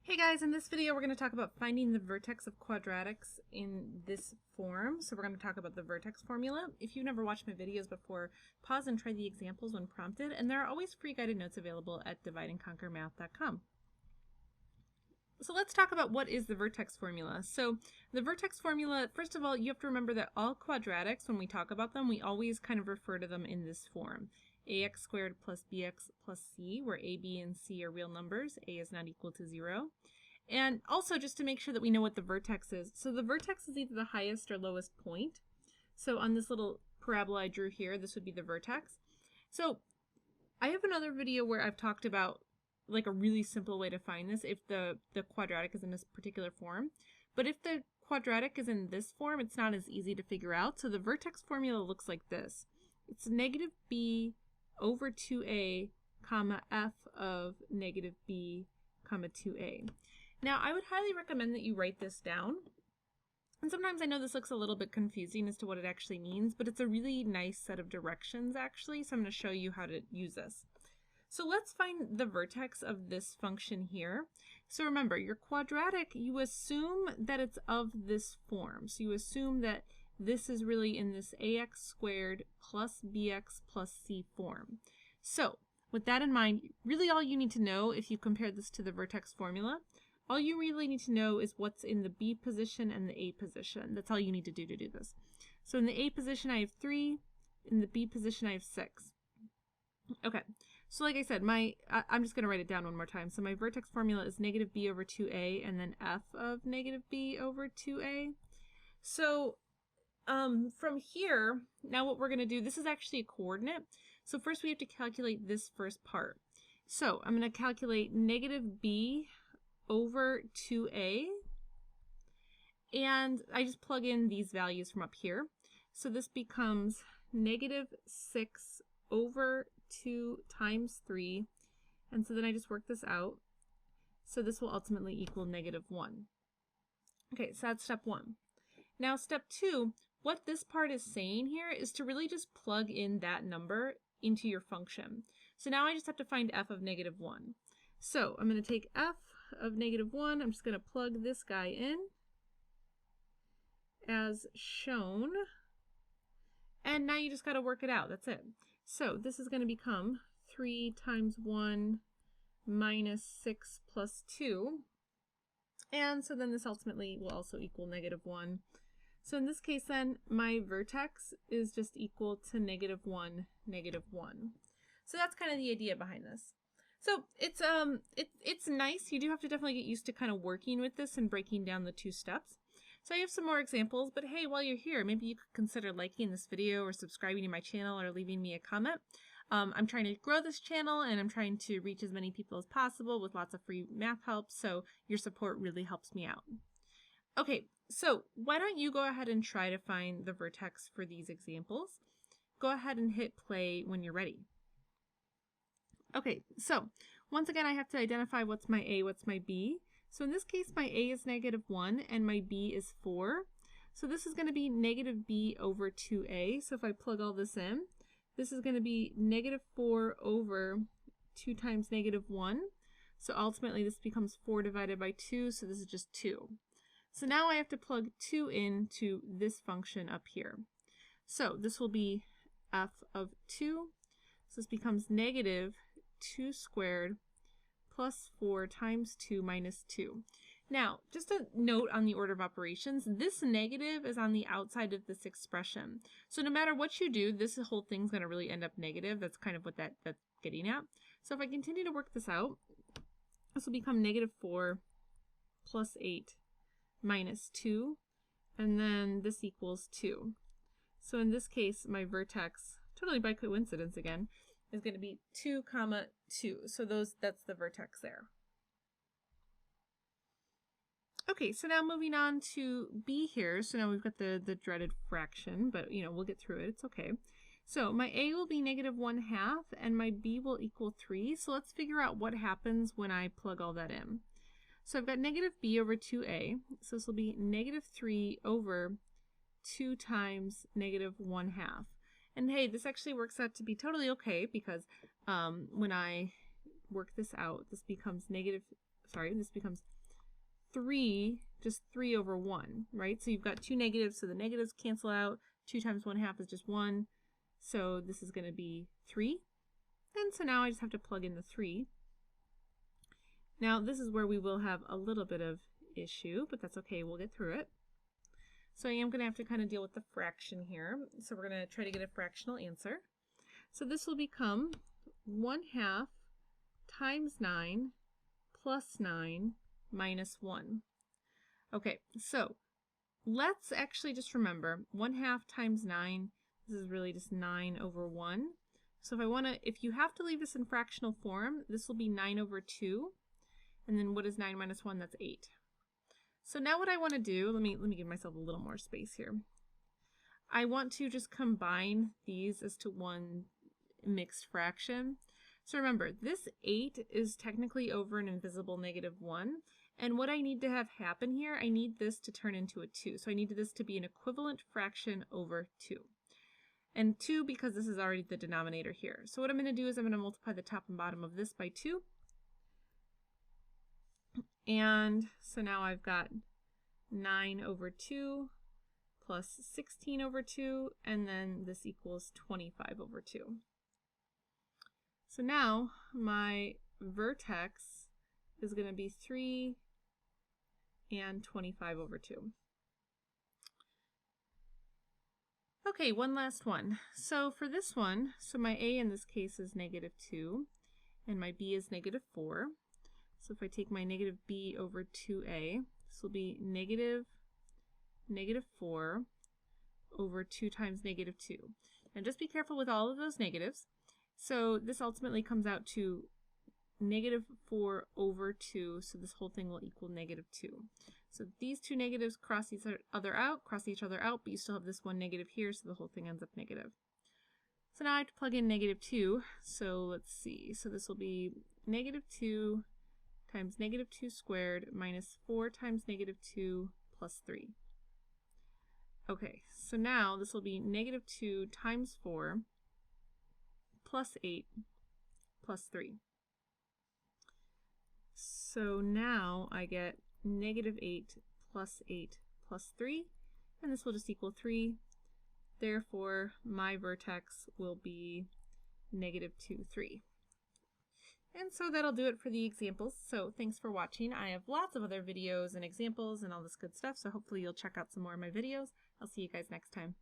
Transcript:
Hey guys, in this video we're going to talk about finding the vertex of quadratics in this form. So we're going to talk about the vertex formula. If you've never watched my videos before, pause and try the examples when prompted, and there are always free guided notes available at divideandconquermath.com. So let's talk about what is the vertex formula. So the vertex formula, first of all, you have to remember that all quadratics, when we talk about them, we always kind of refer to them in this form. Ax squared plus bx plus c, where a, b, and c are real numbers. A is not equal to 0. And also just to make sure that we know what the vertex is. So the vertex is either the highest or lowest point. So on this little parabola I drew here, this would be the vertex. So I have another video where I've talked about like a really simple way to find this if the quadratic is in this particular form. But if the quadratic is in this form, it's not as easy to figure out. So the vertex formula looks like this. It's negative b over 2a comma f of negative b comma 2a. Now I would highly recommend that you write this down. And sometimes I know this looks a little bit confusing as to what it actually means, but it's a really nice set of directions actually, so I'm going to show you how to use this. So let's find the vertex of this function here. So remember, your quadratic, you assume that it's of this form. So you assume that this is really in this ax squared plus bx plus c form. So with that in mind, really all you need to know if you compare this to the vertex formula, all you really need to know is what's in the b position and the a position. That's all you need to do this. So in the a position I have 3, in the b position I have 6. Okay, so like I said, I'm just going to write it down one more time. So my vertex formula is negative b over 2a and then f of negative b over 2a. So from here, now what we're going to do, this is actually a coordinate. So first we have to calculate this first part. So I'm going to calculate negative b over 2a, and I just plug in these values from up here. So this becomes negative 6 over 2 times 3, and so then I just work this out. So this will ultimately equal negative 1. Okay, so that's step 1. Now step 2, what this part is saying here is to really just plug in that number into your function. So now I just have to find f of negative 1. So I'm going to take f of negative 1, I'm just going to plug this guy in as shown, and now you just got to work it out, that's it. So this is going to become 3 times 1 minus 6 plus 2, and so then this ultimately will also equal negative 1. So in this case then, my vertex is just equal to negative 1, negative 1. So that's kind of the idea behind this. So it's nice. You do have to definitely get used to kind of working with this and breaking down the two steps. So I have some more examples, but hey, while you're here, maybe you could consider liking this video or subscribing to my channel or leaving me a comment. I'm trying to grow this channel and I'm trying to reach as many people as possible with lots of free math help, so your support really helps me out. Okay, so why don't you go ahead and try to find the vertex for these examples. Go ahead and hit play when you're ready. Okay, so once again I have to identify what's my a, what's my b. So in this case my a is negative 1 and my b is 4. So this is going to be negative b over 2a. So if I plug all this in, this is going to be negative 4 over 2 times negative 1. So ultimately this becomes 4 divided by 2, so this is just 2. So now I have to plug 2 into this function up here. So this will be f of 2. So this becomes negative 2 squared plus 4 times 2 minus 2. Now, just a note on the order of operations, this negative is on the outside of this expression. So no matter what you do, this whole thing's going to really end up negative. That's kind of what that's getting at. So if I continue to work this out, this will become negative 4 plus 8 minus 2, and then this equals 2. So in this case, my vertex, totally by coincidence again, is going to be 2 comma 2. So that's the vertex there. Okay, so now moving on to b here. So now we've got the dreaded fraction, but you know, we'll get through it. It's okay. So my a will be negative 1/2 and my b will equal 3. So let's figure out what happens when I plug all that in. So I've got negative b over 2a. So this will be negative 3 over 2 times negative 1/2. And hey, this actually works out to be totally okay because when I work this out, this becomes negative this becomes 3, just 3 over 1, right? So you've got two negatives, so the negatives cancel out. 2 times 1/2 is just 1. So this is going to be 3. And so now I just have to plug in the 3. Now this is where we will have a little bit of issue, but that's okay, we'll get through it. So I am going to have to kind of deal with the fraction here. So we're going to try to get a fractional answer. So this will become 1/2 times 9 plus 9 minus 1. Okay, so let's actually just remember 1/2 times 9, this is really just 9 over 1. So if you have to leave this in fractional form, this will be 9 over 2. And then what is 9 minus 1? That's 8. So now what I want to do, let me give myself a little more space here. I want to just combine these as to one mixed fraction. So remember, this 8 is technically over an invisible -1. And what I need to have happen here, I need this to turn into a 2. So I need this to be an equivalent fraction over 2. And 2 because this is already the denominator here. So what I'm going to do is I'm going to multiply the top and bottom of this by 2. And so now I've got 9 over 2 plus 16 over 2, and then this equals 25 over 2. So now my vertex is going to be 3 and 25 over 2. Okay, one last one. So for this one, so my a in this case is -2, and my b is -4. So if I take my -b over 2a, this will be -4 over 2 times -2. And just be careful with all of those negatives. So this ultimately comes out to -4 over 2, so this whole thing will equal -2. So these two negatives cross each other out, but you still have this one negative here, so the whole thing ends up negative. So now I have to plug in -2, so let's see. So this will be -2 times -2 squared minus 4 times -2 plus 3. Okay, so now this will be -2 times 4 plus 8 plus 3. So now I get -8 plus 8 plus 3, and this will just equal 3. Therefore, my vertex will be -2, 3. And so that'll do it for the examples. So thanks for watching. I have lots of other videos and examples and all this good stuff, so hopefully you'll check out some more of my videos. I'll see you guys next time.